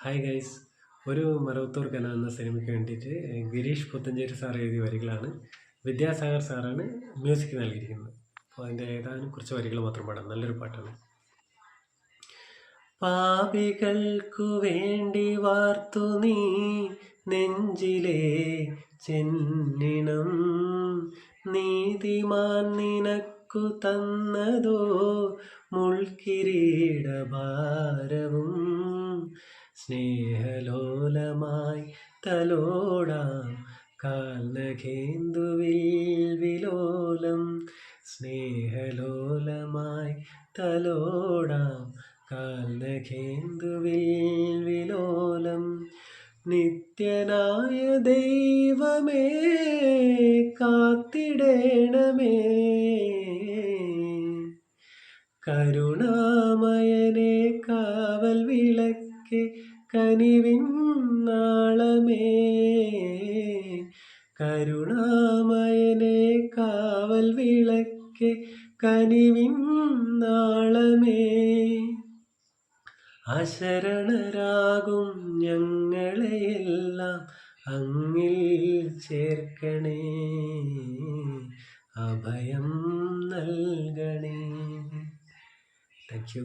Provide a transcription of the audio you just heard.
Hi guys. ഒരു മറവത്തൂർ കന എന്ന സിനിമയ്ക്ക് വേണ്ടിയിട്ട് ഗിരീഷ് പുത്തഞ്ചേരി സാർ എഴുതിയ വരികളാണ്. വിദ്യാസാഗർ സാറാണ് മ്യൂസിക് നൽകിയിരിക്കുന്നത്. അപ്പോൾ അതിൻ്റെ ഏതാനും കുറച്ച് വരികൾ മാത്രം പാടാം. നല്ലൊരു പാട്ടാണ്. പാപികൾക്കു വേണ്ടി വാർത്തു നീ നെഞ്ചിലെ ചെന്നിണം, നീതിമാൻ നിനക്കു തന്നതോ മുൾക്കിരീടഭാരവും. സ്നേഹലോലമായി തലോടാം കാൽനഖേന്ദുവിൽ വിലോലം, സ്നേഹലോലമായി തലോടാം കാൽനഖേന്ദുവിൽ വിലോലം. നിത്യനായ ദൈവമേ കാത്തിടേണമേ, കരുണാമയനെ കാവൽ വിളക്കെ കനിവിൻ നാളമേ, കരുണാമയനെ കാവൽ വിളക്കെ കനിവിൻ നാളമേ. അശരണരാകും ഞങ്ങളെയെല്ലാം അങ്ങിൽ ചേർക്കണേ, അഭയം നൽകണേ. Thank you.